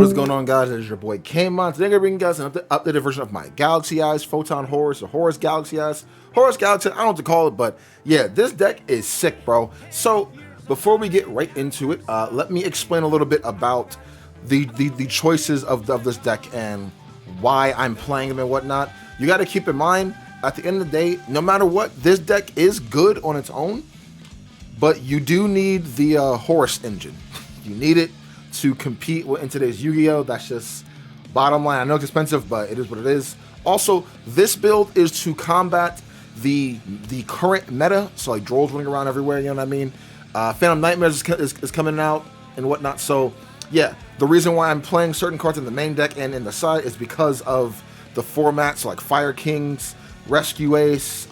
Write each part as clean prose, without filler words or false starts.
What is going on, guys? It is your boy Kamon. Today I'm going to bring you guys an updated version of my Galaxy Eyes, Photon Horus, or Horus Galaxy Eyes. Horus Galaxy, I don't know what to call it, but yeah, this deck is sick, bro. So, before we get right into it, let me explain a little bit about the choices of this deck and why I'm playing them and whatnot. You got to keep in mind, at the end of the day, no matter what, this deck is good on its own, but you do need the Horus engine. You need it to compete in today's Yu-Gi-Oh! That's just bottom line. I know it's expensive, but it is what it is. Also, this build is to combat the current meta, so like drolls running around everywhere, you know what I mean? Phantom Nightmares is coming out and whatnot, so yeah, the reason why I'm playing certain cards in the main deck and in the side is because of the format, so like Fire Kings, Rescue Ace,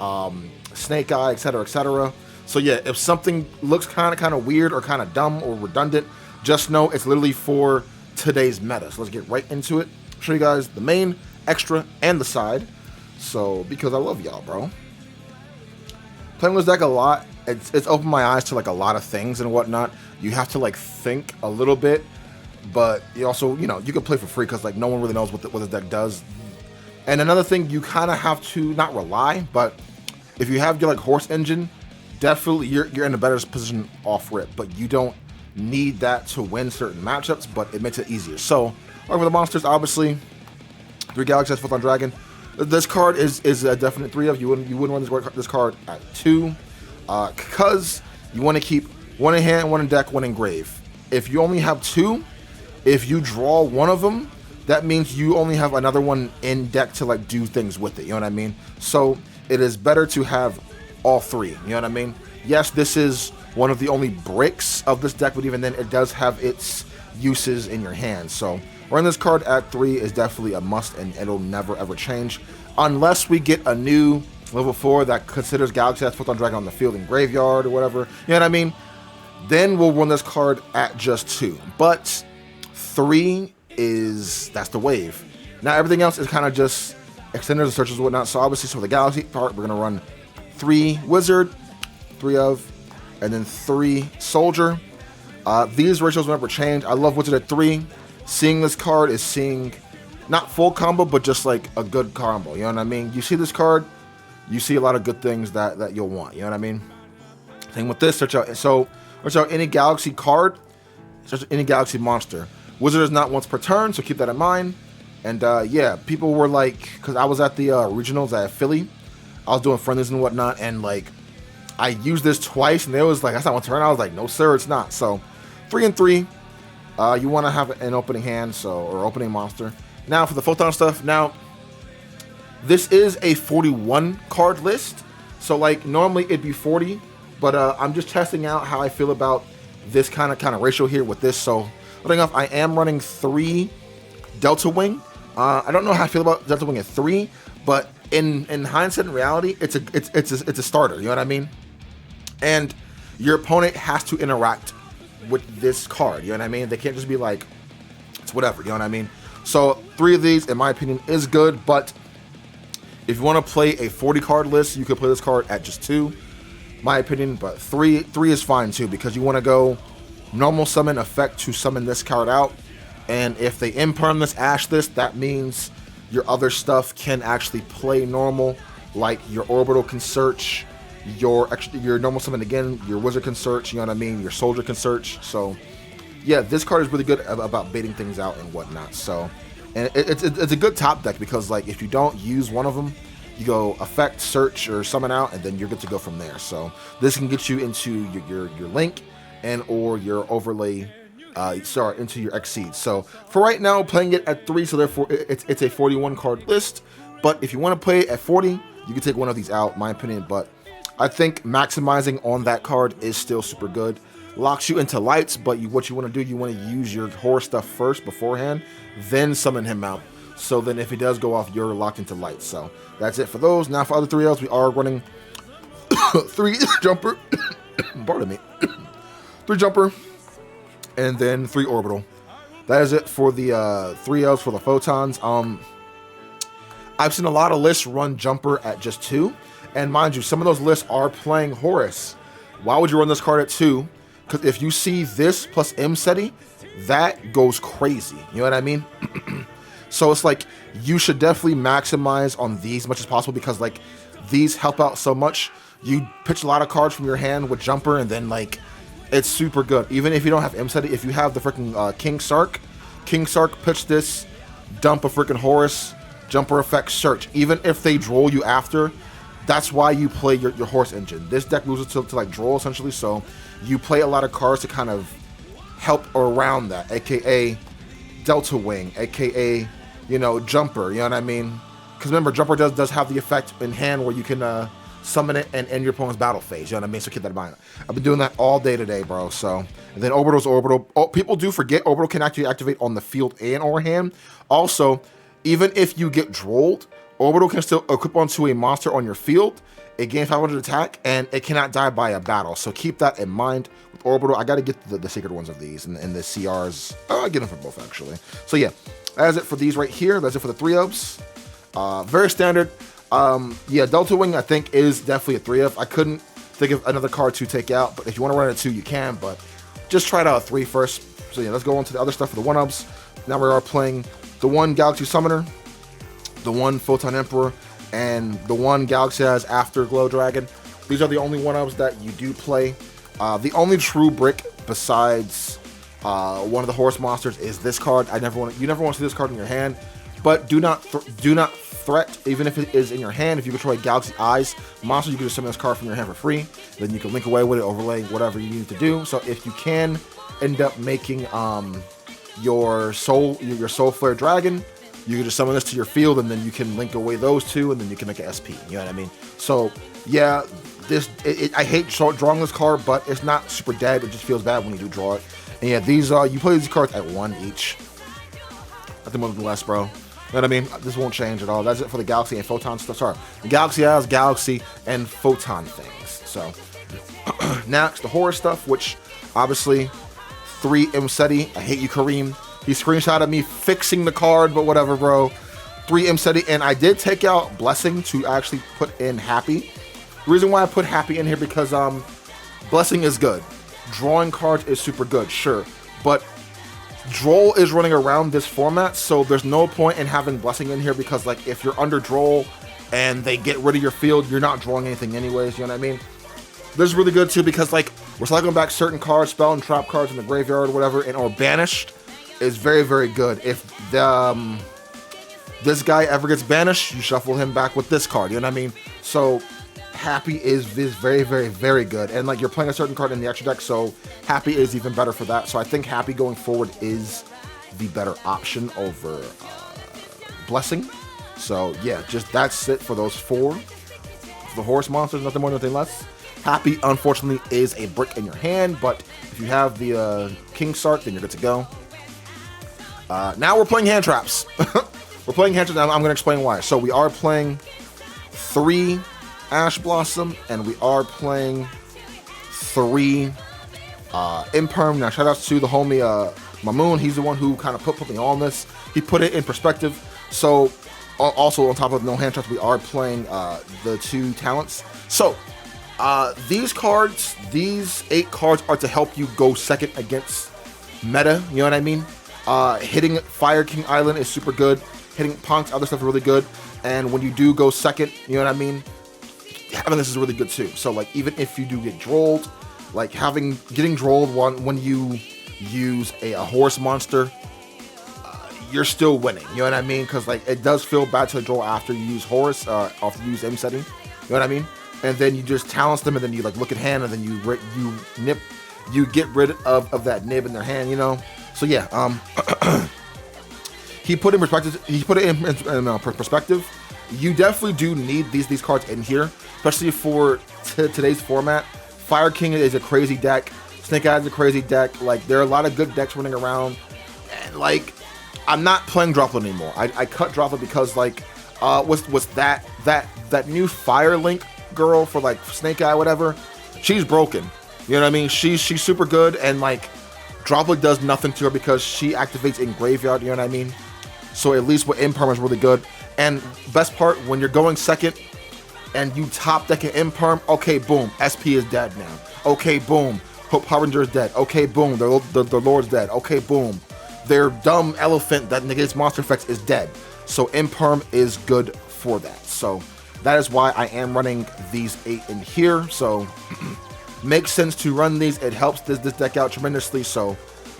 Snake Eye, etc., etc. So yeah, if something looks kind of weird or kind of dumb or redundant, just know it's literally for today's meta. So let's get right into it. Show you guys the main, extra, and the side. So, because I love y'all, bro. Playing this deck a lot, it's opened my eyes to like a lot of things and whatnot. You have to like think a little bit, but you also, you know, you can play for free because like no one really knows what this deck does. And another thing, you kind of have to not rely, but if you have your like Horse engine, definitely you're in a better position off rip, but you don't need that to win certain matchups, but it makes it easier. So, over the monsters, obviously, 3 Galaxy Eyes, Photon Dragon. This card is a definite 3 of. You wouldn't run this card at 2, because you want to keep 1 in hand, 1 in deck, 1 in grave. If you only have 2, if you draw one of them, that means you only have another one in deck to like do things with it. You know what I mean? So it is better to have all 3. You know what I mean? Yes, this is one of the only bricks of this deck, but even then, it does have its uses in your hand. So running this card at 3 is definitely a must, and it'll never ever change unless we get a new level 4 that considers Galaxy Eyes Photon Dragon on the field and graveyard or whatever. You know what I mean? Then we'll run this card at just 2. But 3 that's the wave. Now everything else is kind of just extenders and searches and whatnot. So obviously, for the Galaxy part, we're gonna run 3 Wizard, 3 of, and then 3 Soldier. These ratios will never change. I love Wizard at 3. Seeing this card is seeing not full combo, but just like a good combo. You know what I mean? You see this card, you see a lot of good things that you'll want. You know what I mean? Same with this. Search out any Galaxy card, search out any Galaxy monster. Wizard is not once per turn, so keep that in mind. And yeah, people were like, because I was at the regionals at Philly, I was doing friendlies and whatnot, and like, I used this twice, and they was like, that's not one turn. I was like, no, sir, it's not. So, 3 and 3. You want to have an opening hand, or opening monster. Now, for the Photon stuff, now, this is a 41 card list. So, like, normally it'd be 40, but I'm just testing out how I feel about this kind of ratio here with this. So, starting off, I am running 3 Delta Wing. I don't know how I feel about Delta Wing at 3, but in hindsight and reality, it's a starter. You know what I mean? And your opponent has to interact with this card. You know what I mean? They can't just be like, it's whatever. You know what I mean? So 3 of these, in my opinion, is good. But if you want to play a 40 card list, you could play this card at just 2, my opinion. But 3 is fine too, because you want to go normal summon effect to summon this card out. And if they imperm this Ash list, that means your other stuff can actually play normal, like your Orbital can search, your normal summon again, your Wizard can search, you know what I mean, your Soldier can search. So yeah, this card is really good about baiting things out and whatnot. So, and it's a good top deck, because like if you don't use one of them, you go effect, search, or summon out, and then you're good to go from there. So this can get you into your Link and or your overlay, into your Exceed. So for right now, playing it at 3, so therefore it's a 41 card list. But if you want to play it at 40, you can take one of these out, my opinion. But I think maximizing on that card is still super good. Locks you into lights, but what you want to do, you want to use your horror stuff first beforehand, then summon him out. So then if he does go off, you're locked into lights. So that's it for those. Now for other 3Ls, we are running 3 Jumper. Pardon me. 3 Jumper, and then 3 Orbital. That is it for the 3Ls for the Photons. I've seen a lot of lists run Jumper at just 2. And mind you, some of those lists are playing Horus. Why would you run this card at 2? Because if you see this plus M SETI, that goes crazy. You know what I mean? So it's like you should definitely maximize on these as much as possible because like these help out so much. You pitch a lot of cards from your hand with Jumper, and then like it's super good. Even if you don't have M-Steady, if you have the freaking King Sark pitch this, dump a freaking Horus, Jumper effect, search. Even if they droll you after, that's why you play your Horus engine. This deck moves it to like droll essentially, so you play a lot of cards to kind of help around that, aka Delta Wing, aka Jumper. You know what I mean? Because remember, Jumper does have the effect in hand where you can summon it and end your opponent's battle phase. You know what I mean? So keep that in mind. I've been doing that all day today, bro. So, and then Orbital's Orbital. Oh, people do forget Orbital can actually activate on the field and or hand. Also, even if you get drolled, Orbital can still equip onto a monster on your field. It gains 500 attack, and it cannot die by a battle. So keep that in mind with Orbital. I got to get the sacred ones of these and the CRs. I get them for both, actually. So yeah, that's it for these right here. That's it for the 3-ups. Very standard. Yeah, Delta Wing, I think, is definitely a 3-up. I couldn't think of another card to take out, but if you want to run it 2, you can, but just try it out 3 first. So yeah, let's go on to the other stuff for the 1-ups. Now we are playing the 1 Galaxy Summoner, the 1 Photon Emperor, and the 1 Galaxy Eyes Afterglow Dragon. These are the only 1-ups that you do play. The only true brick besides one of the Horus monsters is this card. You never want to see this card in your hand, but do not threat, even if it is in your hand. If you control a Galaxy Eyes monster, you can just summon this card from your hand for free. Then you can link away with it, overlay whatever you need to do. So if you can end up making your Soul Flare Dragon, you can just summon this to your field, and then you can link away those 2, and then you can make an SP. You know what I mean? So yeah, I hate drawing this card, but it's not super dead. It just feels bad when you do draw it. And yeah, these you play these cards at 1 each. Nothing more than less, bro. You know what I mean? This won't change at all. That's it for the Galaxy and Photon stuff. Sorry, the Galaxy Eyes, Galaxy, and Photon things. So next, the Horus stuff, which obviously 3 M-Steady. I hate you, Kareem. He screenshotted me fixing the card, but whatever, bro. 3 M-Steady, and I did take out Blessing to actually put in Happy. The reason why I put Happy in here because Blessing is good. Drawing cards is super good, sure, but Droll is running around this format, so there's no point in having Blessing in here because, like, if you're under Droll and they get rid of your field, you're not drawing anything anyways, you know what I mean? This is really good, too, because, like, we're cycling back certain cards, spell and trap cards in the graveyard or whatever, and or banished is very, very good. If this guy ever gets banished, you shuffle him back with this card, you know what I mean? So Happy is very, very, very good. And like you're playing a certain card in the extra deck, so Happy is even better for that. So I think Happy going forward is the better option over Blessing. So yeah, just that's it for those 4. For the Horus monsters, nothing more, nothing less. Happy, unfortunately, is a brick in your hand, but if you have the King Sark, then you're good to go. Now we're playing hand traps. We're playing hand traps. I'm going to explain why. So we are playing 3 Ash Blossom, and we are playing 3 Imperm. Now, shout outs to the homie Mamoon. He's the one who kind of put me on this. He put it in perspective. So, also on top of no hand traps, we are playing the 2 talents. So, these cards, these 8 cards are to help you go second against meta. You know what I mean? Hitting Fire King Island is super good. Hitting Punk's other stuff is really good. And when you do go second, you know what I mean? Having this is really good too. So like even if you do get drolled, like getting drolled when you use a Horus monster, you're still winning. You know what I mean? Because like it does feel bad to droll after you use Horus, after you use M-Steady. You know what I mean? And then you just talents them, and then you like look at hand, and then you get rid of that nib in their hand. You know? So yeah, he put it in perspective. He put it in perspective. You definitely do need these cards in here, especially for today's format. Fire King is a crazy deck. Snake Eyes is a crazy deck. Like there are a lot of good decks running around, and like I'm not playing Droplet anymore. I cut Droplet because like was that new Fire Link girl for like Snake Eye whatever. She's broken. You know what I mean? She's super good, and like Droplet does nothing to her because she activates in graveyard. You know what I mean? So at least with Imperm is really good. And best part, when you're going second and you top deck an Imperm, okay, boom, SP is dead now. Okay, boom, Hope Harbinger is dead. Okay, boom. The Lord's dead. Okay, boom. Their dumb elephant that negates monster effects is dead. So Imperm is good for that. So that is why I am running these 8 in here. So makes sense to run these. It helps this deck out tremendously. So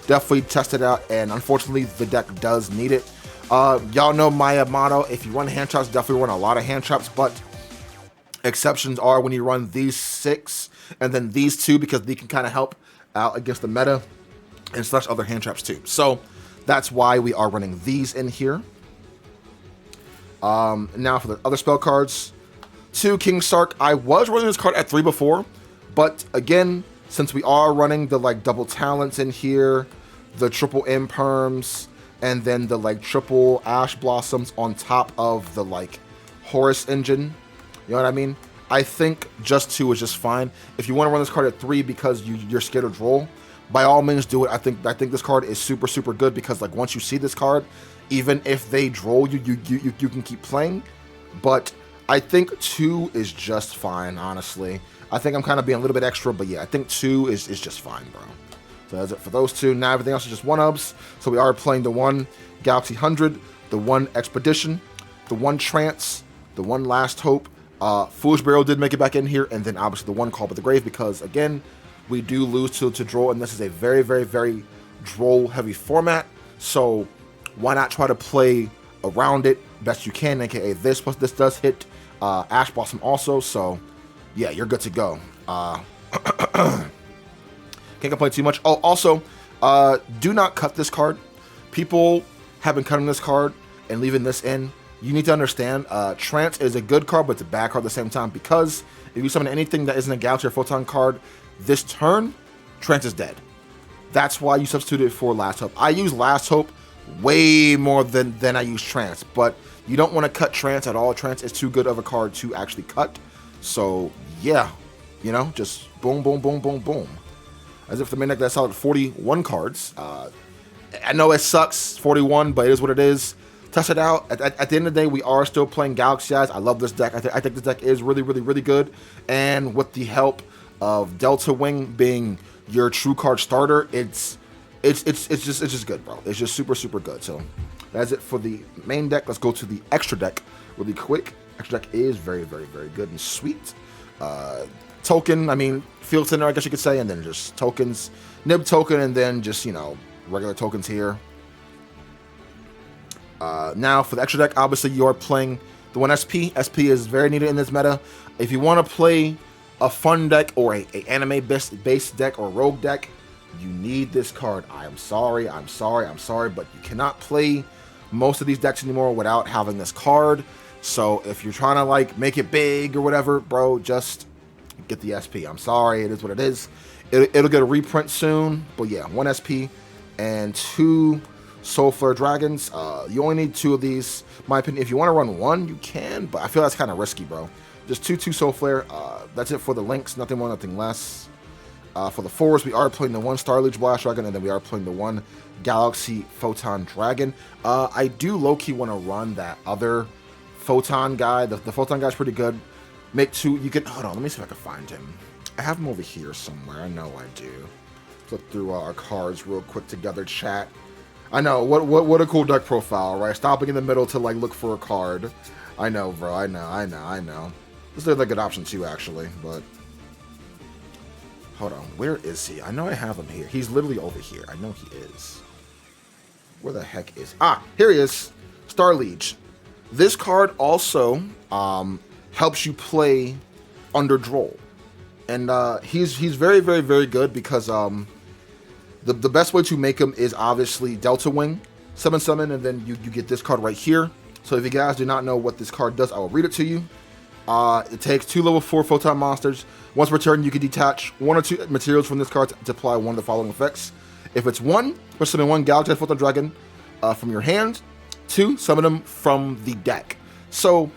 definitely test it out. And unfortunately, the deck does need it. Y'all know my motto. If you run hand traps, definitely run a lot of hand traps. But exceptions are when you run these 6 and then these 2, because they can kind of help out against the meta and slash other hand traps too. So that's why we are running these in here. Now for the other spell cards. 2 King Sark. I was running this card at 3 before, but again, since we are running the like double talents in here, the triple imperms, and then the like triple ash blossoms on top of the like Horus engine, you know what I mean? I think just 2 is just fine. If you want to run this card at 3 because you're scared of droll, by all means do it. I think this card is super good, because like once you see this card, even if they droll you can keep playing. But I think 2 is just fine, honestly. I think I'm kind of being a little bit extra, but yeah, I think 2 is just fine, bro. So that's it for those 2. Now everything else is just 1-ubs. So we are playing the 1 Galaxy 100, the 1 Expedition, the 1 Trance, the 1 Last Hope. Foolish Burial did make it back in here, and then obviously the 1 Call by the Grave, because again, we do lose to droll, and this is a very droll heavy format. So why not try to play around it best you can, aka this, plus this does hit Ash Blossom also. So yeah, you're good to go. Can't complain too much. Oh, also, do not cut this card. People have been cutting this card and leaving this in. You need to understand, Trance is a good card, but it's a bad card at the same time, because if you summon anything that isn't a Galaxy or Photon card this turn, Trance is dead. That's why you substitute it for Last Hope. I use Last Hope way more than I use Trance, but you don't want to cut Trance at all. Trance is too good of a card to actually cut. So yeah, you know, just boom. As if the main deck that's solid 41 cards. I know it sucks, 41, but it is what it is. Test it out. At the end of the day, we are still playing Galaxy Eyes. I love this deck. I think this deck is really good. And with the help of Delta Wing being your true card starter, it's just good, bro. It's just super good. So that's it for the main deck. Let's go to the extra deck really quick. Extra deck is very good and sweet. Token, I mean, field center, I guess you could say, and then just tokens, nib token, and then just, you know, regular tokens here. Now for the extra deck, obviously you are playing the 1 SP. SP is very needed in this meta. If you want to play a fun deck or a anime based deck or rogue deck, you need this card. I'm sorry, but you cannot play most of these decks anymore without having this card. So if you're trying to like make it big or whatever, bro, just get the SP. I'm sorry, it is what it is. It'll get a reprint soon, but yeah, 1 SP and 2 Soul Flare Dragons. You only need 2 of these. In my opinion, if you want to run 1, you can, but I feel that's kind of risky, bro. Just 2 Soul Flare. That's it for the links. Nothing more, nothing less. For the 4s, we are playing the 1 Starliege Blast Dragon, and then we are playing the 1 Galaxy Photon Dragon. I do low-key want to run that other Photon guy. The Photon guy's pretty good. Make 2. You can... Hold on, let me see if I can find him. I have him over here somewhere. I know I do. Flip through our cards real quick together, chat. I know, what a cool deck profile, right? Stopping in the middle to, like, look for a card. I know, bro, I know. This is a good option, too, actually, but... Hold on, where is he? I know I have him here. He's literally over here. I know he is. Where the heck is... Ah, here he is. Starliege. This card also helps you play under droll. And he's very good because... The best way to make him is obviously Delta Wing, summon, and then you get this card right here. So if you guys do not know what this card does, I will read it to you. It takes 2 level 4 Photon monsters. Once per turn, you can detach 1 or 2 materials from this card to apply one of the following effects. If it's 1, summon 1 Galaxy Photon Dragon from your hand. 2, summon them from the deck. So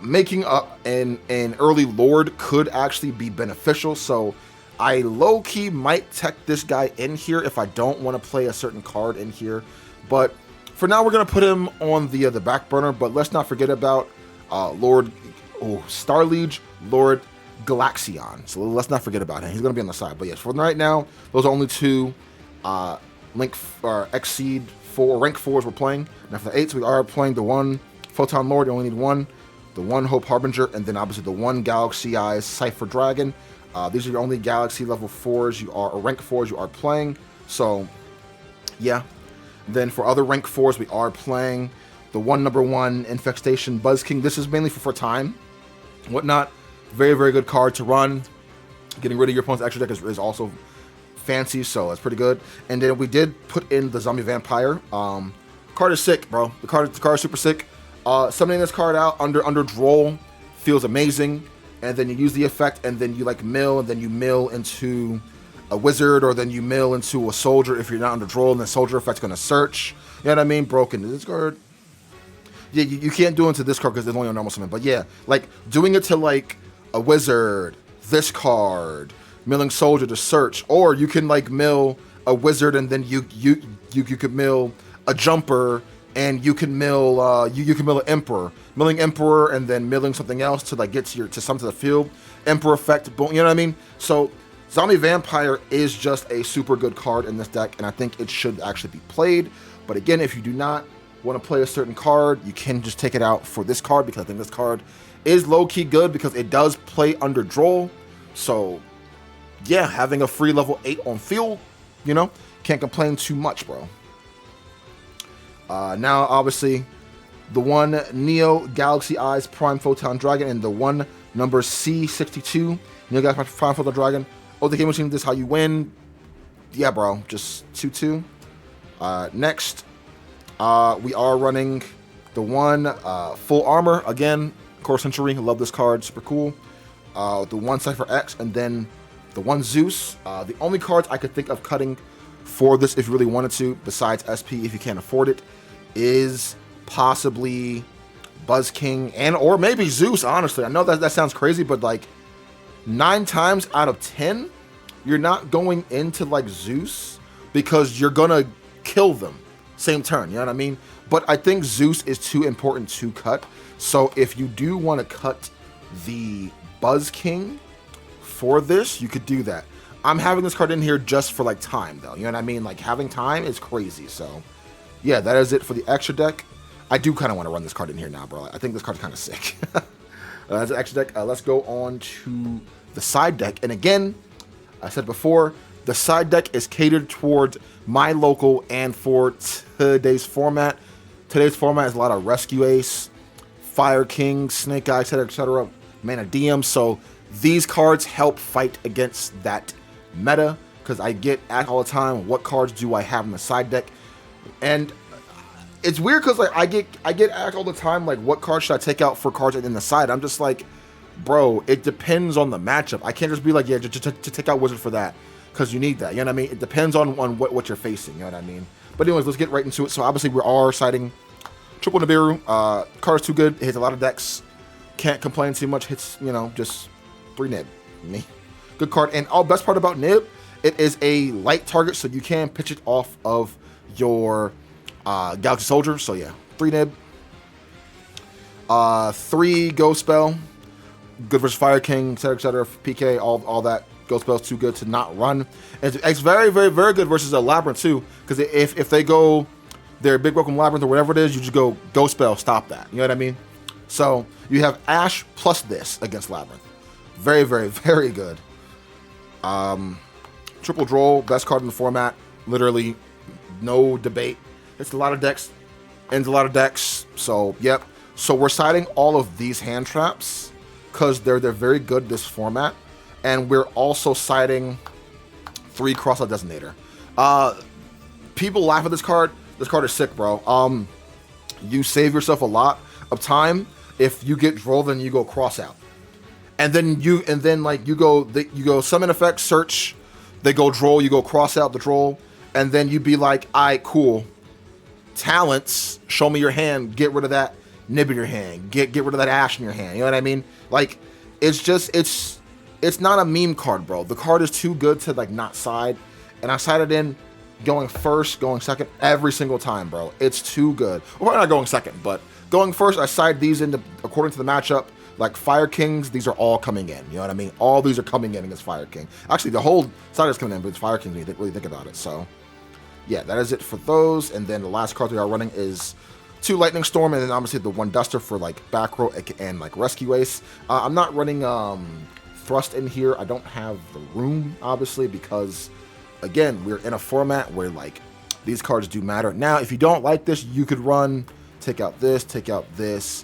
making an early Lord could actually be beneficial. So I low-key might tech this guy in here if I don't want to play a certain card in here. But for now, we're going to put him on the back burner. But let's not forget about Starliege, Lord Galaxion. So let's not forget about him. He's going to be on the side. But yes, for right now, those are only two Exceed 4 rank 4s we're playing. Now for the 8s, we are playing the one Photon Lord. You only need one. The one Hope Harbinger, and then obviously the one Galaxy Eyes Cypher Dragon. These are your only Galaxy level 4s or rank 4s you are playing. So, yeah. Then for other rank 4s, we are playing the number 1 Infestation Buzz King. This is mainly for time, whatnot. Very, very good card to run. Getting rid of your opponent's extra deck is also fancy, so that's pretty good. And then we did put in the Zombie Vampire. Card is sick, bro. The card is super sick. Summoning this card out under droll feels amazing, and then you use the effect, and then you like mill, and then you mill into a wizard, or then you mill into a soldier if you're not under droll, and the soldier effect's gonna search. You know what I mean? Broken. This card. Yeah, you can't do it to this card because there's only a normal summon. But yeah, like doing it to like a wizard, this card, milling soldier to search, or you can like mill a wizard, and then you could mill a jumper. And you can mill you can mill an emperor, milling emperor, and then milling something else to like get to some to the field. Emperor effect, boom, you know what I mean? So Zombie Vampire is just a super good card in this deck, and I think it should actually be played. But again, if you do not want to play a certain card, you can just take it out for this card, because I think this card is low-key good because it does play under droll. So yeah, having a free level 8 on field, you know, can't complain too much, bro. Now, obviously, the one Neo Galaxy Eyes Prime Photon Dragon and the one number C62 Neo Galaxy Prime Photon Dragon. Oh, the game machine, this is how you win. Yeah, bro, just 2-2. Next, we are running the one Full Armor. Again, Core Century, love this card, super cool. The one Cypher X, and then the one Zeus. The only cards I could think of cutting for this, if you really wanted to, besides SP, if you can't afford it, is possibly Buzz King or maybe Zeus, honestly. I know that sounds crazy, but like 9 times out of 10, you're not going into like Zeus because you're gonna kill them same turn, you know what I mean? But I think Zeus is too important to cut. So if you do want to cut the Buzz King for this, you could do that. I'm having this card in here just for like time though, you know what I mean? Like having time is crazy. So yeah, that is it for the extra deck. I do kind of want to run this card in here now, bro. I think this card's kind of sick. That's the extra deck. Let's go on to the side deck. And again, I said before, the side deck is catered towards my local and for today's format. Today's format is a lot of Rescue Ace, Fire King, Snake Eye, etc., Mana DM. So these cards help fight against that meta, because I get asked all the time, what cards do I have in the side deck? And it's weird because like I get asked all the time, like, what cards should I take out for cards in the side? I'm just like, bro, it depends on the matchup. I can't just be like, yeah, just take out Wizard for that, because you need that. You know what I mean? It depends on what you're facing. You know what I mean? But anyways, let's get right into it. So obviously we are siding Triple Nibiru. Card's too good. It hits a lot of decks. Can't complain too much. Hits, you know, just 3 Nib. Me. Good card. And best part about Nib, it is a light target, so you can pitch it off of your Galaxy Soldier. So yeah, 3 Nib. 3 Ghost Spell. Good versus Fire King, etc., PK, all that. Ghost Spell's too good to not run. And it's very, very, very good versus a Labyrinth too, because if they go their Big Broken Labyrinth or whatever it is, you just go Ghost Spell, stop that. You know what I mean? So you have Ash plus this against Labyrinth. Very, very, very good. Triple Droll, best card in the format. Literally, no debate. It's a lot of decks, ends a lot of decks. So, yep. So we're siding all of these hand traps because they're very good this format. And we're also siding 3 Crossout Designator. People laugh at this card. This card is sick, bro. You save yourself a lot of time if you get droll, then you go Crossout. And then you go summon effect, search, they go droll, you go Crossout the droll, and then you be like, alright, cool. Talents, show me your hand, get rid of that Nib in your hand, get rid of that Ash in your hand. You know what I mean? Like, it's not a meme card, bro. The card is too good to like not side. And I sided in going first, going second every single time, bro. It's too good. Well, not going second, but going first, I side these into according to the matchup. Like Fire Kings, these are all coming in. You know what I mean? All these are coming in against Fire King. Actually, the whole side is coming in, but it's Fire King when you really think about it. So, yeah, that is it for those. And then the last card we are running is 2 Lightning Storm, and then obviously the 1 Duster for like back row and like Rescue Ace. I'm not running Thrust in here. I don't have the room, obviously, because again, we're in a format where like these cards do matter. Now, if you don't like this, you could run take out this,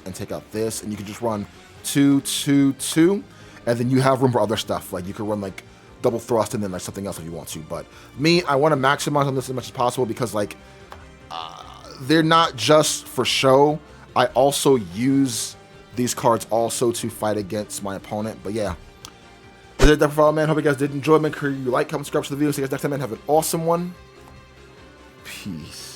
and take out this, and you can just run 2, 2, 2, and then you have room for other stuff. Like you could run like double thrust and then like something else if you want to. But me, I want to maximize on this as much as possible because like they're not just for show. I also use these cards also to fight against my opponent. But yeah, this is it for all, man. Hope you guys did enjoy. Make sure you like, comment, subscribe to the video. See you guys next time, man. Have an awesome one. Peace.